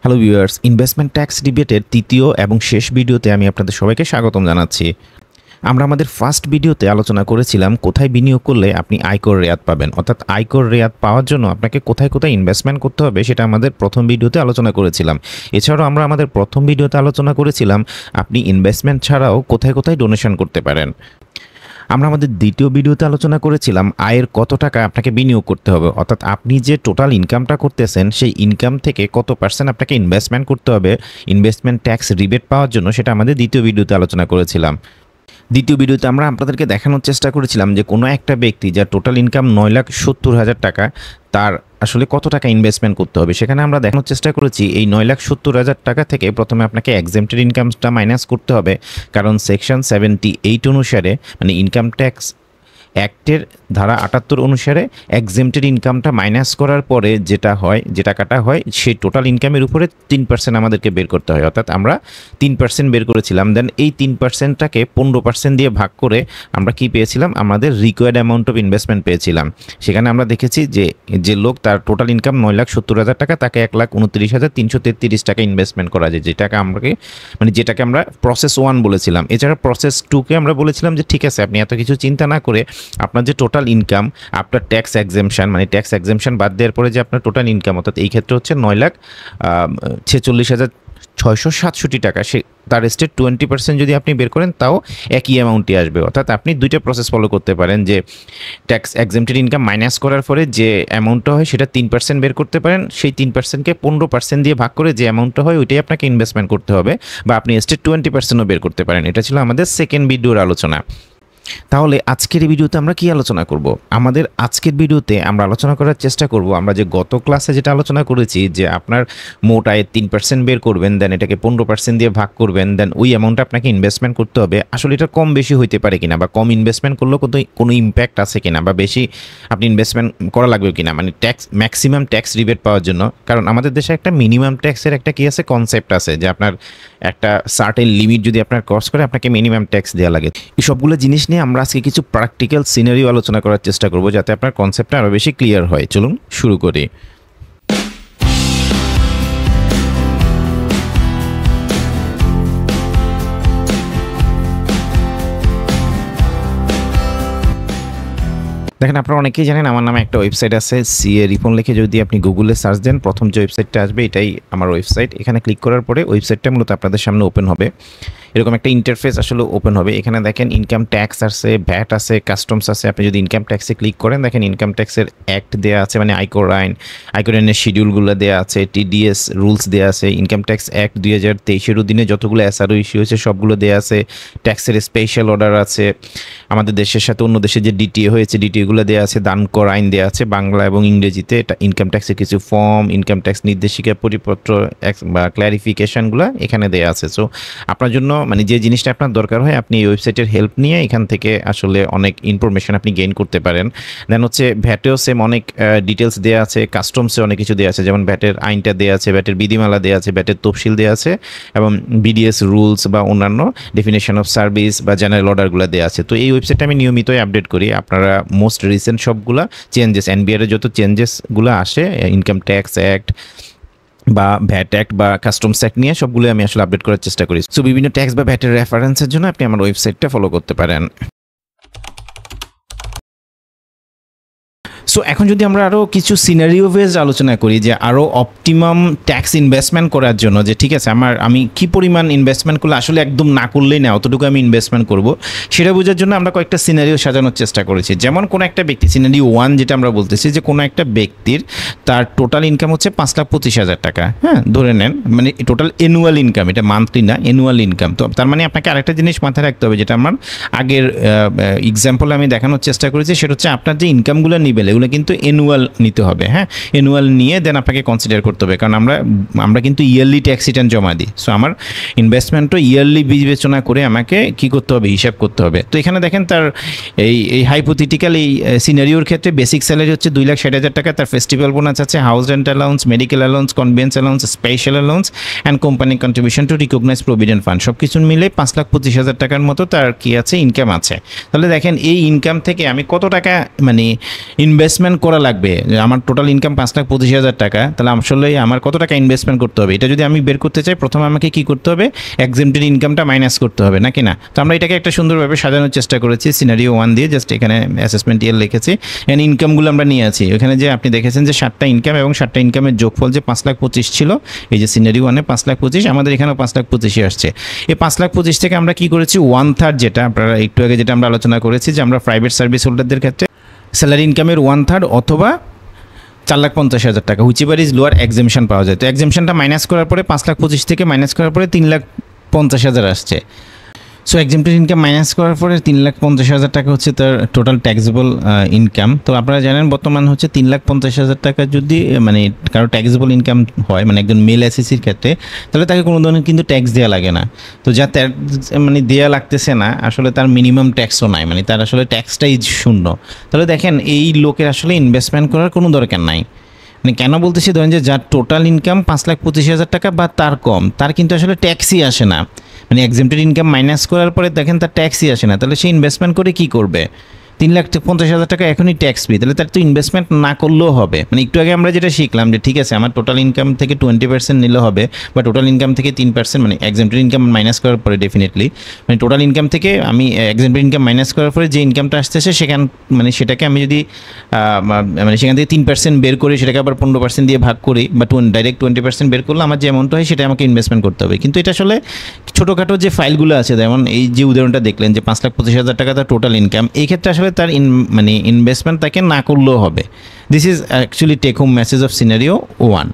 Hello viewers, investment tax ডিবেটের তৃতীয় এবং শেষ ভিডিওতে আমি আপনাদের সবাইকে স্বাগতম জানাচ্ছি। আমরা আমাদের ফার্স্ট ভিডিওতে আলোচনা করেছিলাম কোথায় বিনিয়োগ করলে আপনি আয়কর রেয়াত পাবেন, অর্থাৎ আয়কর রেয়াত পাওয়ার জন্য আপনাকে কোথায় কোথায় ইনভেস্টমেন্ট করতে হবে সেটা আমাদের প্রথম ভিডিওতে আলোচনা করেছিলাম। এছাড়াও আমরা আমাদের প্রথম ভিডিওতে আলোচনা করেছিলাম আপনি ইনভেস্টমেন্ট ছাড়াও কোথায় কোথায় ডোনেশন করতে পারেন। আমরা আমাদের দ্বিতীয় ভিডিওতে আলোচনা করেছিলাম আয়ের কত টাকা আপনাকে বিনিয়োগ করতে হবে, অর্থাৎ আপনি যে টোটাল ইনকামটা করতেছেন সেই ইনকাম থেকে কত পার্সেন্ট আপনাকে ইনভেস্টমেন্ট করতে হবে ইনভেস্টমেন্ট ট্যাক্স রিবেট পাওয়ার জন্য, সেটা আমাদের দ্বিতীয় ভিডিওতে আলোচনা করেছিলাম। দ্বিতীয় ভিডিওতে আমরা আপনাদেরকে দেখানোর চেষ্টা করেছিলাম যে কোনো একটা ব্যক্তি যার টোটাল ইনকাম 9,70,000 টাকা, তার আসলে কত টাকা ইনভেস্টমেন্ট করতে হবে। সেখানে আমরা দেখানোর চেষ্টা করেছি এই 9,70,000 টাকা থেকে প্রথমে আপনাকে এক্সেম্পটেড ইনকামটা মাইনাস করতে হবে, কারণ সেকশন 78 অনুসারে মানে ইনকাম ট্যাক্স অ্যাক্টের ধারা 78 অনুসারে এক্সেম্পটেড ইনকামটা মাইনাস করার পরে যে টাকাটা হয় সেই টোটাল ইনকামের উপরে 3% আমাদেরকে বের করতে হয়, অর্থাৎ আমরা 3% বের করেছিলাম। দেন এই 3%টাকে 15% দিয়ে ভাগ করে আমরা কি পেয়েছিলাম, আমাদের রিকোয়ার্ড অ্যামাউন্ট অফ ইনভেস্টমেন্ট পেয়েছিলাম। সেখানে আমরা দেখেছি যে লোক তার টোটাল ইনকাম 9,70,000 টাকা, তাকে 1,29,333 টাকা ইনভেস্টমেন্ট করা যায়, যেটাকে আমরা প্রসেস 1 বলেছিলাম। এছাড়া প্রসেস 2কে আমরা বলেছিলাম যে ঠিক আছে, আপনি এত কিছু চিন্তা না করে আপনার যে টোটাল ইনকাম আফটার ট্যাক্স এক্সেম্পশন, মানে ট্যাক্স এক্সেম্পশন বাদ দেওয়ার পরে যে আপনার টোটাল ইনকাম, অর্থাৎ এই ক্ষেত্রে হচ্ছে 9,46,667 টাকা, সে তার স্টেট 20% যদি আপনি বের করেন তাও একই অ্যামাউন্টই আসবে। অর্থাৎ আপনি দুইটা প্রসেস ফলো করতে পারেন, যে ট্যাক্স এক্সেম্পটেড ইনকাম মাইনাস করার পরে যে অ্যামাউন্টটা হয় সেটা 3% বের করতে পারেন, সেই 3%কে 15% দিয়ে ভাগ করে যে অ্যামাউন্টটা হয় ওইটাই আপনাকে ইনভেস্টমেন্ট করতে হবে, বা আপনি স্টেট 20%ও বের করতে পারেন। এটা ছিল আমাদের সেকেন্ড ভিডিওর আলোচনা। তাহলে আজকের এই ভিডিওতে আমরা কি আলোচনা করব? আমাদের আজকের ভিডিওতে আমরা আলোচনা করার চেষ্টা করব আমরা যে গত ক্লাসে যেটা আলোচনা করেছি যে আপনার মোট আয়ের 3% বের করবেন, দেন এটাকে 15% দিয়ে ভাগ করবেন, দেন ওই অ্যামাউন্টটা আপনাকে ইনভেস্টমেন্ট করতে হবে। আসলে এটা কম বেশি হইতে পারে কিনা, বা কম ইনভেস্টমেন্ট করলেও কোনো ইম্প্যাক্ট আছে কিনা, বা বেশি আপনি ইনভেস্টমেন্ট করা লাগবে কিনা, মানে ম্যাক্সিমাম ট্যাক্স রিবেট পাওয়ার জন্য। কারণ আমাদের দেশে একটা মিনিমাম ট্যাক্সের একটা কি আছে, কনসেপ্ট আছে যে আপনার একটা সার্টেন লিমিট যদি আপনার ক্রস করে আপনাকে মিনিমাম ট্যাক্স দেওয়া লাগে। এই সবগুলো জিনিস নিয়ে আমরা আজকে কিছু প্র্যাকটিক্যাল সিনারিও আলোচনা করার চেষ্টা করব, যাতে আপনার কনসেপ্টটা আরও বেশি ক্লিয়ার হয়। চলুন শুরু করি। দেখেন, আপনারা অনেকেই জানেন আমার নামে একটা ওয়েবসাইট আছে, সিএ রিফোন লিখে যদি আপনি গুগলে সার্চ দেন প্রথম যে ওয়েবসাইটটা আসবে এটাই আমার ওয়েবসাইট। এখানে ক্লিক করার পরে ওয়েবসাইটটা মূলত আপনাদের সামনে ওপেন হবে, এরকম একটা ইন্টারফেস আসলে ওপেন হবে। এখানে দেখেন ইনকাম ট্যাক্স আছে, ভ্যাট আছে, কাস্টমস আছে। আপনি যদি ইনকাম ট্যাক্সে ক্লিক করেন দেখেন ইনকাম ট্যাক্সের অ্যাক্ট দেওয়া আছে, মানে আয়কর আইনের শিডিউলগুলো দেওয়া আছে, টিডিএস রুলস দেওয়া আছে, ইনকাম ট্যাক্স অ্যাক্ট 2023-এর অধীনে যতগুলো এসআরও ইস্যু হয়েছে সবগুলো দেওয়া আছে, ট্যাক্সের স্পেশাল অর্ডার আছে, আমাদের দেশের সাথে অন্য দেশে যে ডিটিএ হয়েছে ডিটিএগুলো দেওয়া আছে, দান কর আইন দেওয়া আছে বাংলা এবং ইংরেজিতে, এটা ইনকাম ট্যাক্সের কিছু ফর্ম, ইনকাম ট্যাক্স নির্দেশিকা পরিপত্র বা ক্ল্যারিফিকেশনগুলো এখানে দেওয়া আছে। সো আপনার জন্য মানে যে জিনিসটা আপনার দরকার হয় আপনি এই ওয়েবসাইটের হেল্প নিয়ে এখান থেকে আসলে অনেক ইনফরমেশন আপনি গেইন করতে পারেন। দেন হচ্ছে ভ্যাটেও সেম অনেক ডিটেলস দেওয়া আছে, কাস্টমসে অনেক কিছু দেওয়া আছে, যেমন ভ্যাটের আইনটা দেওয়া আছে, ভ্যাটের বিধিমালা দেওয়া আছে, ভ্যাটের তফসিল দেওয়া আছে, এবং বিডিএস রুলস বা অন্যান্য ডেফিনেশন অফ সার্ভিস বা জেনারেল অর্ডারগুলো দেওয়া আছে। তো এই ওয়েবসাইটটা আমি নিয়মিতই আপডেট করি। আপনারা মোস্ট রিসেন্ট সবগুলা চেঞ্জেস, এনবিআর যত চেঞ্জেসগুলো আসে ইনকাম ট্যাক্স অ্যাক্ট বা ভ্যাট অ্যাক্ট বা কাস্টমস অ্যাক্ট নিয়ে সবগুলো আমি আসলে আপডেট করার চেষ্টা করি। সো বিভিন্ন ট্যাক্স বা ভ্যাটের রেফারেন্সের জন্য আপনি আমার ওয়েবসাইটটা ফলো করতে পারেন। সো এখন যদি আমরা আরও কিছু সিনারিও বেজ আলোচনা করি যে আরও অপটিমাম ট্যাক্স ইনভেস্টমেন্ট করার জন্য, যে ঠিক আছে আমি কি পরিমাণ ইনভেস্টমেন্ট করলে আসলে একদম না করলেই না অতটুকু আমি ইনভেস্টমেন্ট করব, সেটা বোঝার জন্য আমরা কয়েকটা সিনারিও সাজানোর চেষ্টা করেছি। যেমন কোনো একটা ব্যক্তি, সিনারিও 1 যেটা আমরা বলতেছি, যে কোনো একটা ব্যক্তির তার টোটাল ইনকাম হচ্ছে 5,25,000 টাকা, হ্যাঁ ধরে নেন, মানে টোটাল অ্যানুয়াল ইনকাম, এটা মান্থলি না, অ্যানুয়াল ইনকাম। তো তার মানে আপনাকে আরেকটা জিনিস মাথায় রাখতে হবে, যেটা আমার আগের এক্সাম্পল আমি দেখানোর চেষ্টা করেছি, সেটা হচ্ছে আপনার যে ইনকামগুলো নিবেন এগুলো কিন্তু অ্যানুয়াল নিতে হবে। হ্যাঁ, অ্যানুয়াল নিয়ে দেন আপনাকে কনসিডার করতে হবে, কারণ আমরা কিন্তু ইয়ারলি ট্যাক্স রিটার্ন জমা দিই। সো আমার ইনভেস্টমেন্টও ইয়ারলি বিবেচনা করে আমাকে কি করতে হবে, হিসাব করতে হবে। তো এখানে দেখেন তার এই হাইপোথেটিক্যাল এই সিনারিওর ক্ষেত্রে বেসিক স্যালারি হচ্ছে 2,60,000 টাকা, তার ফেস্টিভ্যাল বোনাস আছে, house rent allowance, medical allowance, conveyance allowance, special allowance and company contribution to recognise provident fund, সব কিছু মিলে 5,25,000 টাকার মতো তার কি আছে, ইনকাম আছে। তাহলে দেখেন এই ইনকাম থেকে আমি কত টাকা মানে ইনভেস্ট ইনভেস্টমেন্ট করা লাগবে, আমার টোটাল ইনকাম 5,25,000 টাকা, তাহলে আসলে আমার কত টাকা ইনভেস্টমেন্ট করতে হবে এটা যদি আমি বের করতে চাই, প্রথমে আমাকে কি করতে হবে, এক্সেমপ্টেড ইনকামটা মাইনাস করতে হবে নাকি না। তো আমরা এটাকে একটা সুন্দরভাবে সাজানোর চেষ্টা করেছি সিনারিও 1 দিয়ে, জাস্ট এখানে অ্যাসেসমেন্ট ইয়ার লিখেছি, এখানে ইনকামগুলো আমরা নিয়ে আছি। এখানে যে আপনি দেখেছেন যে 7টা ইনকাম এবং 7টা ইনকামের যোগফল যে 5,25,000 ছিল, এই যে সিনারিও 1-এ 5,25,000, আমাদের এখানেও 5,25,000 আসছে। এই 5,25,000 থেকে আমরা কি করেছি, 1/3, যেটা আপনারা একটু আগে যেটা আমরা আলোচনা করেছি যে আমরা প্রাইভেট সার্ভিস হোল্ডারদের ক্ষেত্রে স্যালারি ইনকামের 1/3 অথবা 4,50,000 টাকা which ever is lower exemption পাওয়া যায়। তো এক্সেমশনটা মাইনাস করার পরে 5,25,000 থেকে মাইনাস করার পরে 3,50,000 আসছে। সো এক্সেমপ্টেড ইনকাম মাইনাস করার পরে 3,50,000 টাকা হচ্ছে তার টোটাল ট্যাক্সেবল ইনকাম। তো আপনারা জানেন বর্তমান হচ্ছে 3,50,000 টাকা যদি মানে কারো ট্যাক্সেবল ইনকাম হয়, মানে একজন মেল এসএসসির ক্ষেত্রে, তাহলে তাকে কোনো ধরনের কিন্তু ট্যাক্স দেওয়া লাগে না। তো যা মানে দেওয়া লাগতেছে না, আসলে তার মিনিমাম ট্যাক্সও নাই, মানে তার আসলে ট্যাক্সটাই শূন্য। তাহলে দেখেন এই লোকের আসলে ইনভেস্টমেন্ট করার কোনো দরকার নাই। মানে কেন বলতেছি, ধরেন যে যার টোটাল ইনকাম 5,25,000 টাকা বা তার কম, তার কিন্তু আসলে ট্যাক্সই আসে না, মানে এক্সেমপ্টেড ইনকাম মাইনাস করার পরে দেখেন তার ট্যাক্সই আসে না। তাহলে সে ইনভেস্টমেন্ট করে কি করবে, 3,50,000 টাকা এখনই ট্যাক্স ফ্রি, তাহলে তার তো ইনভেস্টমেন্ট না করলেও হবে। মানে একটু আগে আমরা যেটা শিখলাম যে ঠিক আছে আমার টোটাল ইনকাম থেকে 20% নিলে হবে, বা টোটাল ইনকাম থেকে 3%, মানে এক্সেমপ্টেড ইনকাম মাইনাস করার পরে ডেফিনেটলি, মানে টোটাল ইনকাম থেকে আমি এক্সেমপ্টেড ইনকাম মাইনাস করার পরে যে ইনকামটা আসতেছে সেখান মানে সেটাকে আমি যদি মানে সেখান থেকে 3% বের করি, সেটাকে আবার 15% দিয়ে ভাগ করি, বা ডাইরেক্ট 20% বের করলে আমার যে অ্যামাউন্ট হয় সেটা আমাকে ইনভেস্টমেন্ট করতে হবে। কিন্তু এটা আসলে ছোটোখাটো যে ফাইলগুলো আছে, যেমন এই যে উদাহরণটা দেখলেন যে 5,25,000 টাকা তার টোটাল ইনকাম, এই ক্ষেত্রে আসলে তার মানে ইনভেস্টমেন্ট তাকে না করলেও হবে। This is actually take home message of scenario 1।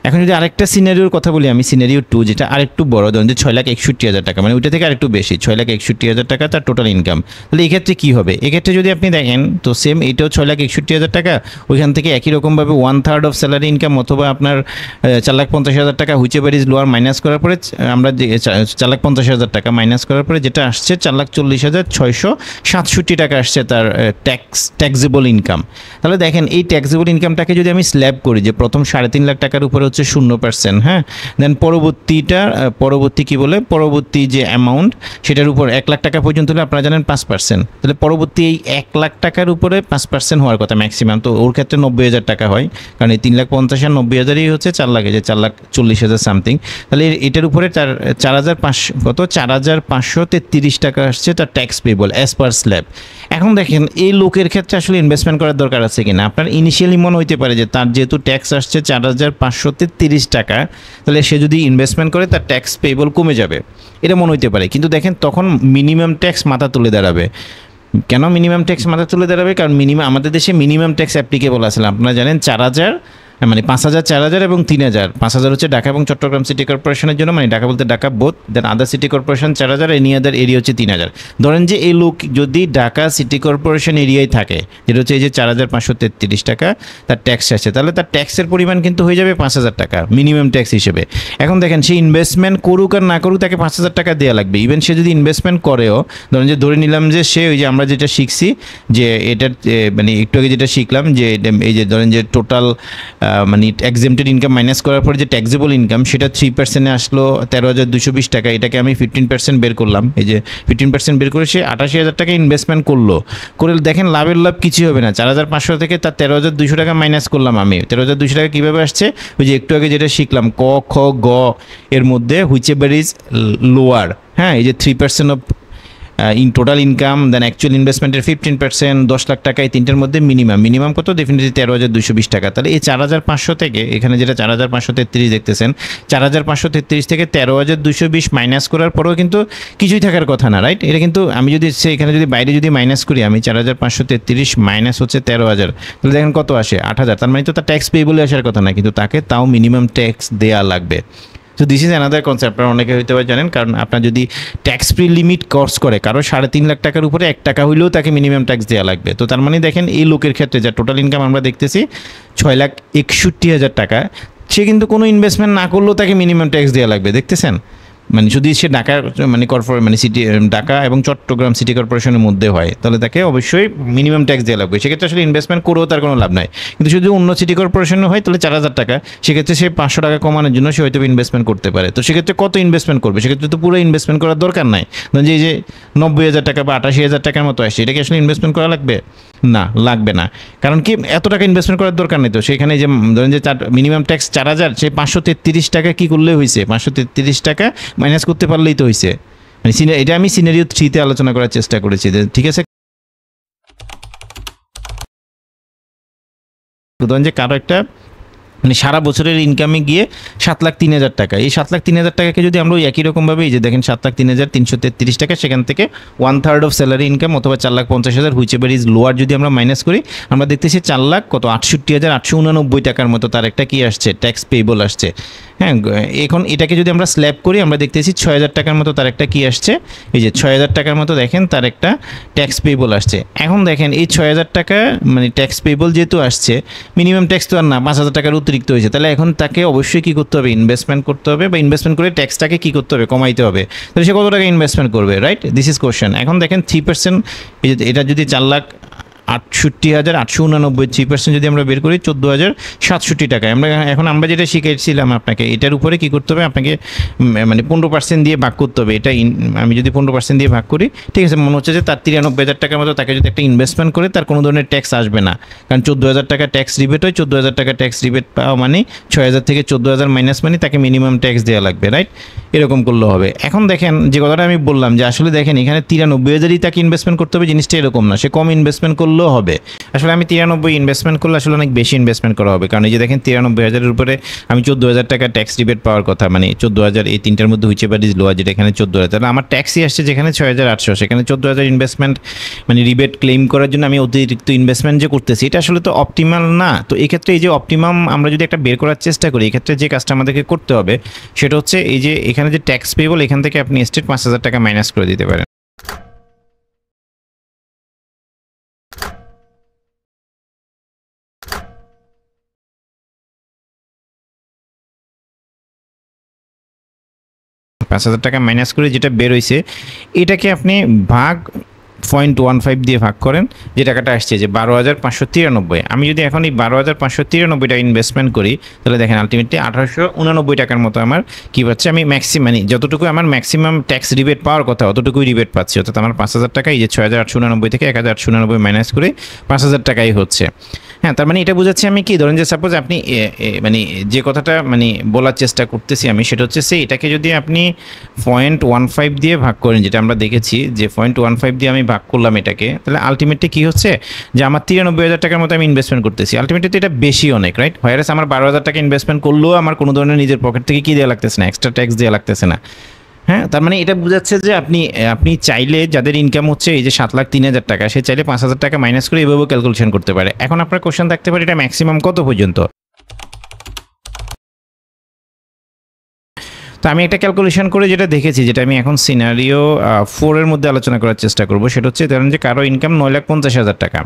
এখন যদি আরেকটা সিনারিওর কথা বলি আমি, সিনারিও 2, যেটা আরেকটু বড়, ধরুন যে 6,61,000 টাকা, মানে ওইটা থেকে আরেকটু বেশি, 6,61,000 টাকা তার টোটাল ইনকাম। তাহলে এক্ষেত্রে কী হবে, এক্ষেত্রে যদি আপনি দেখেন তো সেম এইটাও 6,61,000 টাকা, ওইখান থেকে একই রকমভাবে 1/3 অফ স্যালারি ইনকাম অথবা আপনার 4,50,000 টাকা which ever is lower minus করার পরে আমরা যে 4,50,000 টাকা মাইনাস করার পরে যেটা আসছে 4,40,667 টাকা আসছে তার ট্যাক্সেবল ইনকাম। তাহলে দেখেন এই ট্যাক্সেবল ইনকামটাকে যদি আমি স্ল্যাব করি যে প্রথম 3.5 লাখ টাকার উপরে হচ্ছে 0%, হ্যাঁ, দেন পরবর্তী কি বলে, পরবর্তী যে অ্যামাউন্ট সেটার উপর 1 লাখ টাকা পর্যন্ত হলে আপনারা জানেন 5%, তাহলে পরবর্তী এই 1 লাখ টাকার উপরে 5% হওয়ার কথা ম্যাক্সিমাম। তো ওর ক্ষেত্রে 90,000 টাকা হয়, কারণ এই 3,50,000 আর 90,000ই হচ্ছে 4 লাখ, যে 4,40,000 সামথিং। তাহলে এটার উপরে তার 4,533 টাকা আসছে তার tax payable as per slab. এখন দেখেন এই লোকের ক্ষেত্রে আসলে ইনভেস্টমেন্ট করার দরকার আছে কিনা। আপনার ইনিশিয়ালি মনে হইতে পারে যে তার যেহেতু ট্যাক্স আসছে 4,533 টাকা, তাহলে সে যদি ইনভেস্টমেন্ট করে তার ট্যাক্স পেবল কমে যাবে, এটা মনে হইতে পারে। কিন্তু দেখেন তখন মিনিমাম ট্যাক্স মাথা তুলে দাঁড়াবে। কেন মিনিমাম ট্যাক্স মাথা তুলে দাঁড়াবে, কারণ আমাদের দেশে মিনিমাম ট্যাক্স অ্যাপ্লিকেবল আসলে আপনারা জানেন 4,000, মানে 5,000, 4,000 এবং 3,000। 5,000 হচ্ছে ঢাকা এবং চট্টগ্রাম সিটি কর্পোরেশনের জন্য, মানে ঢাকা বলতে Dhaka both, then other city corporation 4,000, any other area হচ্ছে 3,000। ধরেন যে এই লোক যদি ঢাকা সিটি কর্পোরেশন এরিয়ায় থাকে, যেটা হচ্ছে এই যে 4,533 টাকা তার ট্যাক্স আসছে, তাহলে তার ট্যাক্সের পরিমাণ কিন্তু হয়ে যাবে 5,000 টাকা মিনিমাম ট্যাক্স হিসেবে। এখন দেখেন সে ইনভেস্টমেন্ট করুক আর না করুক তাকে 5,000 টাকা দেওয়া লাগবে। ইভেন সে যদি ইনভেস্টমেন্ট করেও, ধরে নিলাম যে সে ওই যে আমরা যেটা শিখছি যে এটার মানে একটু আগে যেটা শিখলাম যে এই যে ধরেন যে টোটাল মানে এক্সেমপ্টেড ইনকাম মাইনাস করার পরে যে ট্যাক্সেবল ইনকাম সেটা 3% আসলো 13,220 টাকা, এটাকে আমি 15% বের করলাম, এই যে 15% বের করে সে 88,000 টাকা ইনভেস্টমেন্ট করে দেখেন লাভের লাভ কিছুই হবে না। 4,500 থেকে তার 13,200 টাকা মাইনাস করলাম আমি। 13,200 টাকা কীভাবে আসছে, ওই যে একটু আগে যেটা শিখলাম ক খ গ এর মধ্যে হুইচ এভার ইজ লোয়ার, হ্যাঁ, এই যে 3% of in total income, then actual ইনভেস্টমেন্টের 15%, 10 লাখ টাকা, এই তিনটের মধ্যে মিনিমাম কত, ডেফিনেটলি 13,220 টাকা। তাহলে এই 4,500 থেকে এখানে যেটা 4,533 দেখতেছেন, 4,533 থেকে 13,220 মাইনাস করার পরেও কিন্তু কিছুই থাকার কথা না, রাইট? এটা কিন্তু আমি যদি এখানে যদি বাইরে যদি মাইনাস করি, আমি 4,533 মাইনাস হচ্ছে 13,000, তাহলে দেখেন কত আসে 8,000। তার মানে তো তার ট্যাক্স পেয়েবলে আসার কথা না, কিন্তু তাকে তাও মিনিমাম ট্যাক্স দেওয়া লাগবে। So this is another concept, আপনারা অনেকে হইতে পারে জানেন, কারণ আপনার যদি ট্যাক্স ফ্রি লিমিট ক্রস করে কারো 3.5 লাখ টাকার উপরে 1 টাকা হইলেও তাকে মিনিমাম ট্যাক্স দেওয়া লাগবে। তো তার মানে দেখেন এই লোকের ক্ষেত্রে যা টোটাল ইনকাম আমরা দেখতেছি 6,61,000 টাকা, সে কিন্তু কোনো ইনভেস্টমেন্ট না করলেও তাকে মিনিমাম ট্যাক্স দেওয়া লাগবে, দেখতেছেন? মানে যদি সে ঢাকা মানে মানে সিটি ঢাকা এবং চট্টগ্রাম সিটি কর্পোরেশনের মধ্যে হয় তাহলে তাকে অবশ্যই মিনিমাম ট্যাক্স দেওয়া লাগবে। সেক্ষেত্রে আসলে ইনভেস্টমেন্ট করেও তার কোনো লাভ নাই। কিন্তু যদি অন্য সিটি কর্পোরেশনে হয় তাহলে 4,000 টাকা, সেক্ষেত্রে সে 500 টাকা কমানোর জন্য সে হয়তো ইনভেস্টমেন্ট করতে পারে। তো সেক্ষেত্রে কত ইনভেস্টমেন্ট করবে? সেক্ষেত্রে তো পুরো ইনভেস্টমেন্ট করার দরকার নাই। ধরুন যে 90,000 টাকা বা 88,000 টাকার মতো আসছে, এটা কি আসলে ইনভেস্টমেন্ট করা লাগবে? না, লাগবে না। কারণ কি এত টাকা ইনভেস্টমেন্ট করার দরকার নেই। তো সেখানে যে ধরেন যে মিনিমাম ট্যাক্স 4,000, সে 533 টাকা কী করলে হয়েছে, 533 টাকা মাইনাস করতে পারলেই তো হয়েছে। মানে এটা আমি সিনারিও 3-তে আলোচনা করার চেষ্টা করেছি, ঠিক আছে। ধরেন যে কারো একটা মানে সারা বছরের ইনকামে গিয়ে 7,03,000 টাকা, এই 7,03,000 টাকাকে যদি আমরা ওই একই রকমভাবে এই যে দেখেন 7,03,333 টাকা, সেখান থেকে 1/3 অফ স্যালারি ইনকাম অথবা 4,50,000 হুইচ এভার ইজ লোয়ার যদি আমরা মাইনাস করি, আমরা দেখতেছি 4,68,889 টাকার মতো তার একটা কি আসছে, ট্যাক্স পেয়েবল আসছে। হ্যাঁ, এখন এটাকে যদি আমরা স্ল্যাব করি আমরা দেখতেছি 6,000 টাকার মতো তার একটা কি আসছে, এই যে 6,000 টাকার মতো দেখেন তার একটা ট্যাক্স পেয়েবল আসছে। এখন দেখেন এই 6,000 টাকা মানে ট্যাক্স পেয়েবল যেহেতু আসছে, মিনিমাম ট্যাক্স তো আর না, 5,000 টাকার অতিরিক্ত হয়েছে, তাহলে এখন তাকে অবশ্যই কী করতে হবে, ইনভেস্টমেন্ট করতে হবে, বা ইনভেস্টমেন্ট করে ট্যাক্সটাকে কী করতে হবে, কমাইতে হবে। তাহলে সে কত টাকা ইনভেস্টমেন্ট করবে, রাইট? This is question. এখন দেখেন 3%, এটা যদি 4,68,889, 3% যদি আমরা বের করি 14,067 টাকা। আমরা যেটা শিখেছিলাম আপনাকে, এটার উপরে কী করতে হবে, আপনাকে মানে 15% দিয়ে ভাগ করতে হবে। এটা আমি যদি 15% দিয়ে ভাগ করি, ঠিক আছে, মনে হচ্ছে যে তার 93,000 টাকার মতো তাকে যদি একটা ইনভেস্টমেন্ট করে তার কোনো ধরনের ট্যাক্স আসবে না, কারণ 14,000 টাকা ট্যাক্স রিবেট হয়। 14,000 টাকা ট্যাক্স রিবেট পাওয়া মানে 6,000 থেকে 14,000 মাইনাস মানে তাকে মিনিমাম ট্যাক্স দেওয়া লাগবে, রাইট? এরকম করলে হবে। এখন দেখেন যে কথাটা আমি বললাম যে আসলে দেখেন এখানে 93,000ই তাকে ইনভেস্টমেন্ট করতে হবে, জিনিসটা এরকম না, সে কম ইনভেস্টমেন্ট করলেও হবে। আসলে আমি 93 ইনভেস্টমেন্ট করলে আসলে অনেক বেশি ইনভেস্টমেন্ট করা হবে, কারণ এই যে দেখেন 93,000-এর উপরে আমি 14,000 টাকা ট্যাক্স রিবেট পাওয়ার কথা, মানে 14,000, এই তিনটার মধ্যে হুইচ এভার ইজ লোয়ার, যেটা এখানে 14,000, তাহলে আমার ট্যাক্সই আসছে যেখানে 6,800, সেখানে 14,000 ইনভেস্টমেন্ট মানে রিবেট ক্লেম করার জন্য আমি অতিরিক্ত ইনভেস্টমেন্ট যে করতেছি, এটা আসলে তো অপটিমাল না। তো এক্ষেত্রে এই যে অপটিমাম আমরা যদি একটা বের করার চেষ্টা করি, এক্ষেত্রে যে কাজটা আমাদেরকে করতে হবে সেটা হচ্ছে এই যে এখানে যে ট্যাক্স পেয়েবল, এখান থেকে আপনি স্টেট 5,000 টাকা মাইনাস করে দিতে পারেন। টাকা মাইনাস করে যেটা বের হয়েছে, এটাকে আপনি ভাগ 0.15 দিয়ে ভাগ করেন, যে টাকাটা আসছে যে 12,593। আমি যদি এখন এই 12,593 টাকা ইনভেস্টমেন্ট করি, তাহলে দেখেন আলটিমেটলি 1,889 টাকার মতো আমার কী পাচ্ছে, আমি মানে যতটুকু আমার ম্যাক্সিমাম ট্যাক্স রিবেট পাওয়ার কথা অতটুকুই রিবেট পাচ্ছি। অর্থাৎ আমার 5,000 টাকা এই যে 6,889 থেকে 1,889 মাইনাস করে 5,000 টাকাই হচ্ছে। হ্যাঁ, তার মানে এটা বোঝাচ্ছি আমি কি, ধরেন যে সাপোজ আপনি মানে যে কথাটা মানে বলার চেষ্টা করতেছি আমি, সেটা হচ্ছে এটাকে যদি আপনি 0.15 দিয়ে ভাগ করেন, যেটা আমরা দেখেছি যে 0.15 দিয়ে আমি ভাগ করলাম এটাকে, তাহলে আলটিমেটলি কী হচ্ছে যে আমার 93,000 টাকার মতো আমি ইনভেস্টমেন্ট করতেছি। আলটিমেটলি তো এটা বেশি অনেক, রাইট? হোয়ারাস আমার 12,000 টাকা ইনভেস্টমেন্ট করলেও আমার কোনো ধরনের নিজের পকেট থেকে কী দেওয়া লাগতেছে না, এক্সট্রা ট্যাক্স দেওয়া লাগতেছে না। হ্যাঁ, তার মানে এটা বোঝাচ্ছে যে আপনি চাইলে যাদের ইনকাম হচ্ছে এই যে 7,03,000 টাকা, সে চাইলে 5,000 টাকা মাইনাস করে এভাবেও ক্যালকুলেশন করতে পারে। এখন আপনার কোশ্চেন থাকতে পারে এটা ম্যাক্সিমাম কত পর্যন্ত। তো আমি একটা ক্যালকুলেশন করে যেটা দেখেছি, যেটা আমি এখন সিনারিও 4-এর মধ্যে আলোচনা করার চেষ্টা করব, সেটা হচ্ছে ধরেন যে কারো ইনকাম 9,50,000 টাকা,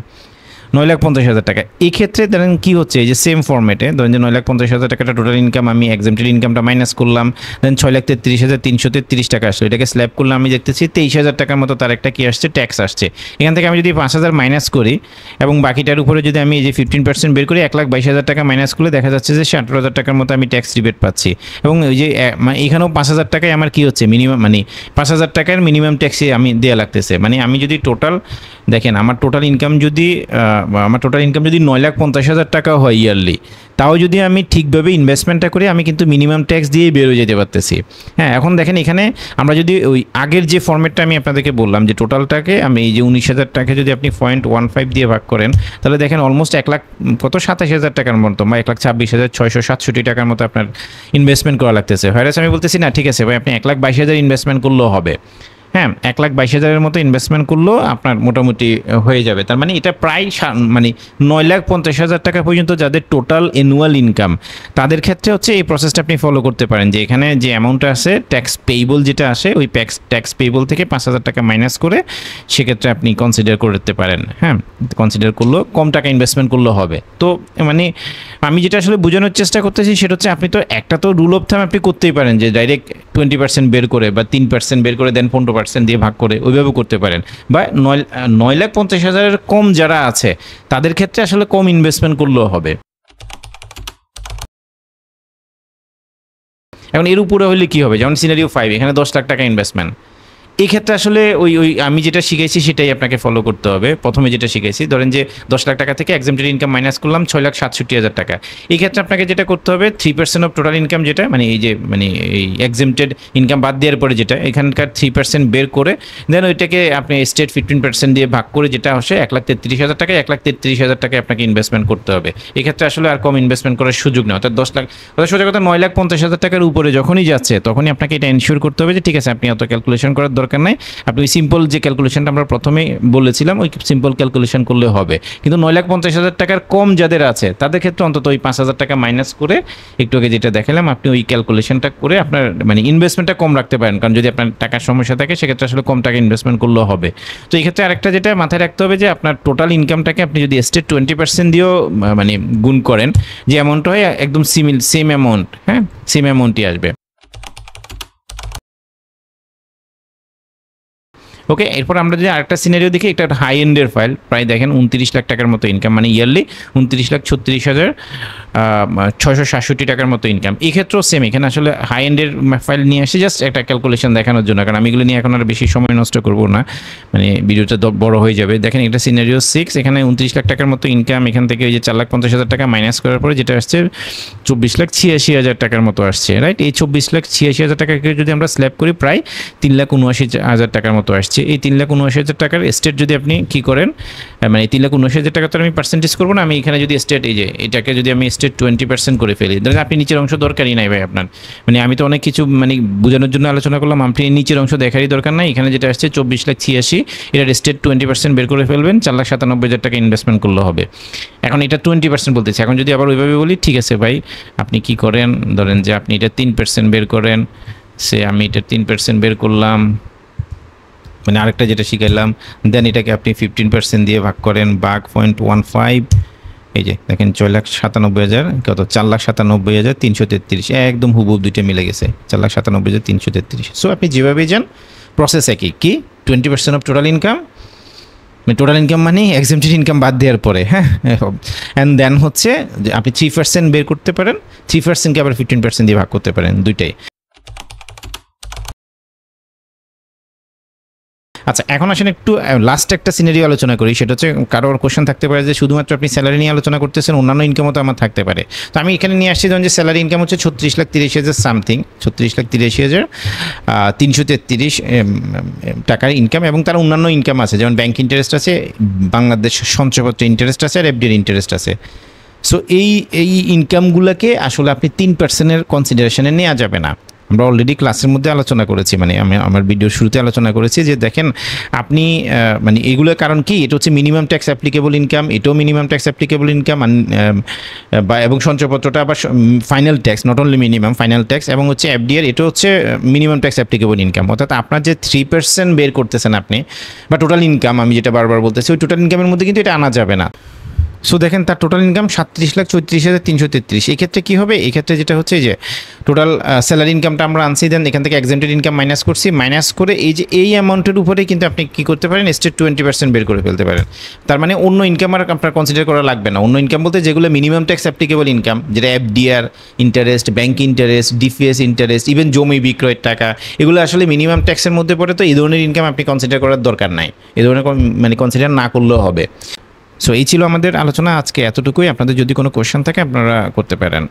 9,50,000 টাকা। এই ক্ষেত্রে ধরেন কী হচ্ছে, এই যে সেম ফর্মেটে ধরেন যে 9,50,000 টাকাটা টোটাল ইনকাম, আমি এক্সামটেড ইনকামটা মাইনাস করলাম, দেন 6,33,333 টাকা আসলো, এটাকে স্ল্যাব করলে আমি দেখতেছি 23,000 টাকার মতো তার একটা কী আসছে, ট্যাক্স আসছে। এখান থেকে আমি যদি 5,000 মাইনাস করি এবং বাকিটার উপরে যদি আমি এই যে 15% বের করি, 1,22,000 টাকা মাইনাস করলে দেখা যাচ্ছে যে 18,000 টাকার মতো আমি ট্যাক্স রিবেট পাচ্ছি। এবং ওই যে এখানেও 5,000 টাকায় আমার কী হচ্ছে, মিনিমাম মানে 5,000 টাকার মিনিমাম ট্যাক্সে আমি দেওয়া লাগতেছে। মানে আমি যদি টোটাল দেখেন আমার টোটাল ইনকাম যদি 9,50,000 টাকা হয় ইয়ারলি, তাও যদি আমি ঠিকভাবে ইনভেস্টমেন্টটা করি, আমি কিন্তু মিনিমাম ট্যাক্স দিয়েই বের হয়ে যেতে পারতেছি। হ্যাঁ, এখন দেখেন এখানে আমরা যদি ওই আগের যে ফর্মেটটা আমি আপনাদেরকে বললাম যে টোটালটাকে আমি এই যে 19,000 টাকা যদি আপনি 0.15 দিয়ে ভাগ করেন, তাহলে দেখেন অলমোস্ট 1,27,000 টাকার মতো বা 1,26,667 টাকার মতো আপনার ইনভেস্টমেন্ট করা লাগতেছে। হয়রাস আমি বলতেছি না ঠিক আছে ভাই আপনি 1,22,000 ইনভেস্টমেন্ট করলেও হবে। হ্যাঁ 1,22,000-এর মতো ইনভেস্টমেন্ট করলেও আপনার মোটামুটি হয়ে যাবে। তার মানে এটা প্রায় মানে 9,50,000 টাকা পর্যন্ত যাদের টোটাল অ্যানুয়াল ইনকাম, তাদের ক্ষেত্রে হচ্ছে এই প্রসেসটা আপনি ফলো করতে পারেন, যে এখানে যে অ্যামাউন্টটা আছে ট্যাক্স পেয়েবল যেটা আসে, ওই ট্যাক্স পেয়েবল থেকে 5,000 টাকা মাইনাস করে সেক্ষেত্রে আপনি কনসিডার করতে পারেন। হ্যাঁ, কনসিডার করলেও কম টাকা ইনভেস্টমেন্ট করলেও হবে। তো মানে আমি যেটা আসলে বোঝানোর চেষ্টা করতেছি সেটা হচ্ছে, আপনি তো একটা তো রুল অফ থাম আপনি করতেই পারেন যে ডাইরেক্ট 20% বের করে বা 3% বের করে দেন 15% দিয়ে ভাগ করে ওইভাবে করতে পারেন। বা 9,50,000-এর কম যারা আছে তাদের ক্ষেত্রে আসলে কম ইনভেস্টমেন্ট করলেও হবে। এখন এর উপরে হলে কি হবে, যেমন সিনারিও 5, এখানে 10 লাখ টাকা ইনভেস্টমেন্ট। এই ক্ষেত্রে আসলে ওই আমি যেটা শিখেছি সেটাই আপনাকে ফলো করতে হবে। প্রথমে যেটা শিখেছি, ধরেন যে 10 লাখ টাকা থেকে এক্সামটেড ইনকাম মাইনাস করলাম 6,67,000 টাকা। এই ক্ষেত্রে আপনাকে যেটা করতে হবে 3% অফ টোটাল ইনকাম, যেটা মানে এই যে মানে এই এক্সামটেড ইনকাম বাদ দেওয়ার পরে যেটা এখানকার 3% বের করে দেন ওইটাকে আপনি স্টেট 15% দিয়ে ভাগ করে যেটা আসে 1,33,000 টাকা, 1,33,000 টাকায় আপনাকে ইনভেস্টমেন্ট করতে হবে। এক্ষেত্রে আসলে আর কম ইনভেস্টমেন্ট করার সুযোগ নেই। অর্থাৎ 10 লাখ, সোজা কথা 9,50,000 টাকার উপরে যখনই যাচ্ছে তখনই আপনাকে এটা এনশিওর করতে হবে যে ঠিক আছে, আপনি অত ক্যালকুলেশন করার দরকার নাই, আপনি ওই সিম্পল যে ক্যালকুলেশনটা আমরা প্রথমে বলেছিলাম ওই সিম্পল ক্যালকুলেশন করলে হবে। কিন্তু 9,50,000 টাকার কম যাদের আছে তাদের ক্ষেত্রে অন্তত ওই 5,000 টাকা মাইনাস করে একটু আগে যেটা দেখালাম আপনি ওই ক্যালকুলেশনটা করে আপনার মানে ইনভেস্টমেন্টটা কম রাখতে পারেন। কারণ যদি আপনার টাকার সমস্যা থাকে সেক্ষেত্রে আসলে কম টাকা ইনভেস্টমেন্ট করলেও হবে। তো এই ক্ষেত্রে আরেকটা যেটা মাথায় রাখতে হবে যে আপনার টোটাল ইনকামটাকে আপনি যদি স্টেট 20% দিয়েও মানে গুণ করেন, যে অ্যামাউন্ট হয় একদম সেম অ্যামাউন্ট, হ্যাঁ সেম অ্যামাউন্টই আসবে। ওকে, এরপর আমরা যদি আরেকটা সিনারিও দেখি, একটা হাই এন্ডের ফাইল, প্রায় দেখেন 29 লাখ টাকার মতো ইনকাম, মানে ইয়ারলি 29,36,667 টাকার মতো ইনকাম। এই ক্ষেত্রেও সেম, এখানে আসলে হাই এন্ডের ফাইল নিয়ে আসি জাস্ট একটা ক্যালকুলেশন দেখানোর জন্য, কারণ আমি এগুলো নিয়ে এখন আর বেশি সময় নষ্ট করবো না, মানে ভিডিওটা বড় হয়ে যাবে। দেখেন এটা সিনারিও 6, এখানে 29 লাখ টাকার মতো ইনকাম, এখান থেকে ওই যে 4,50,000 টাকা মাইনাস করার পরে যেটা আসছে 24,86,000 টাকার মতো আসছে, রাইট? এই 24,86,000 টাকাকে যদি আমরা স্ল্যাব করি প্রায় 3,79,000 টাকার মতো আসছে। এই 3,79,000 টাকার স্টেট যদি আপনি কি করেন, মানে 3,79,000 টাকা তো আমি পার্সেন্টেজ করবো না, আমি এখানে যদি স্টেট এই যে এটাকে যদি আমি স্টেট 20% করে ফেলি, ধরেন আপনি নিচের অংশ দরকারই নাই ভাই আপনার, মানে আমি তো অনেক কিছু মানে বোঝানোর জন্য আলোচনা করলাম, আপনি নিচের অংশ দেখারই দরকার নাই। এখানে যেটা আসছে 24,86,000, এটার স্টেট 20% বের করে ফেলবেন, 4,97,000 টাকা ইনভেস্টমেন্ট করলে হবে। এখন এটা 20% বলতেছে, এখন যদি আবার ওইভাবে বলি, ঠিক আছে ভাই আপনি কি করেন, ধরেন যে আপনি এটা 3% বের করেন, সে আমি এটা 3% বের করলাম, মানে আরেকটা যেটা শিখাইলাম, দেন এটাকে আপনি 15% দিয়ে ভাগ করেন, ভাগ 0.15, এই যে দেখেন 6,97,000 কত, 4,97,333, একদম হুবহুব দুইটা মিলে গেছে, 4,97,333। সো আপনি যেভাবে যান প্রসেস একই, কি 20% of total income, total income মানে এক্সামটেড ইনকাম বাদ দেওয়ার পরে, হ্যাঁ, অ্যান্ড দেন হচ্ছে যে আপনি 3% বের করতে পারেন, 3%কে আবার 15% দিয়ে ভাগ করতে পারেন, দুইটাই। আচ্ছা, এখন আসলে একটু লাস্ট একটা সিনারিও আলোচনা করি, সেটা হচ্ছে কারোর কোশ্চেন থাকতে পারে যে শুধুমাত্র আপনি স্যালারি নিয়ে আলোচনা করতেছেন, অন্যান্য ইনকামও তো আমার থাকতে পারে। তো আমি এখানে নিয়ে আসছি ধরুন যে স্যালারি ইনকাম হচ্ছে 36,83,000 সামথিং, 36,83,333 টাকার ইনকাম, এবং তার অন্যান্য ইনকাম আছে, যেমন ব্যাংক ইন্টারেস্ট আছে, বাংলাদেশ সঞ্চয়পত্রে ইন্টারেস্ট আছে, আর এফডির ইন্টারেস্ট আছে। সো এই ইনকামগুলোকে আসলে আপনি 3%-এর কনসিডারেশনে নেওয়া যাবে না। আমরা অলরেডি ক্লাসের মধ্যে আলোচনা করেছি, মানে আমি আমার ভিডিওর শুরুতে আলোচনা করেছি যে দেখেন আপনি মানে এগুলোর কারণ কি, এটা হচ্ছে মিনিমাম ট্যাক্স অ্যাপ্লিকেবল ইনকাম, এটাও মিনিমাম ট্যাক্স অ্যাপ্লিকেবল ইনকাম, বা এবং সঞ্চয়পত্রটা আবার final tax, not only minimum, final tax, এবং হচ্ছে এফডিআর, এটা হচ্ছে মিনিমাম ট্যাক্স অ্যাপ্লিকেবল ইনকাম। অর্থাৎ আপনার যে 3% বের করতেছেন আপনি, বা টোটাল ইনকাম আমি যেটা বারবার বলতেছি, ওই টোটাল ইনকামের মধ্যে কিন্তু এটা আনা যাবে না। সো দেখেন তার টোটাল ইনকাম 37,34,333। এই ক্ষেত্রে কী হবে, এই ক্ষেত্রে যেটা হচ্ছে যে টোটাল স্যালারি ইনকামটা আমরা আনছি, দেন এখান থেকে এক্সামটেড ইনকাম মাইনাস করছি, মাইনাস করে এই যে এই অ্যামাউন্টের উপরে কিন্তু আপনি কী করতে পারেন, স্টেট 20% বের করে ফেলতে পারেন। তার মানে অন্য ইনকাম আর আপনার কনসিডার করা লাগবে না। অন্য ইনকাম বলতে যেগুলো মিনিমাম ট্যাক্স অ্যাপ্লিকেবল ইনকাম, যেটা FDR interest, bank interest, DPS interest, even জমি বিক্রয়ের টাকা, এগুলো আসলে মিনিমাম ট্যাক্সের মধ্যে পড়ে। তো এই ধরনের ইনকাম আপনি কনসিডার করার দরকার নাই, এই ধরনের মানে কনসিডার না করলেও হবে। সো এই ছিল আমাদের আলোচনা আজকে, এতটুকুই। আপনাদের যদি কোনো কোয়েশ্চেন থাকে আপনারা করতে পারেন।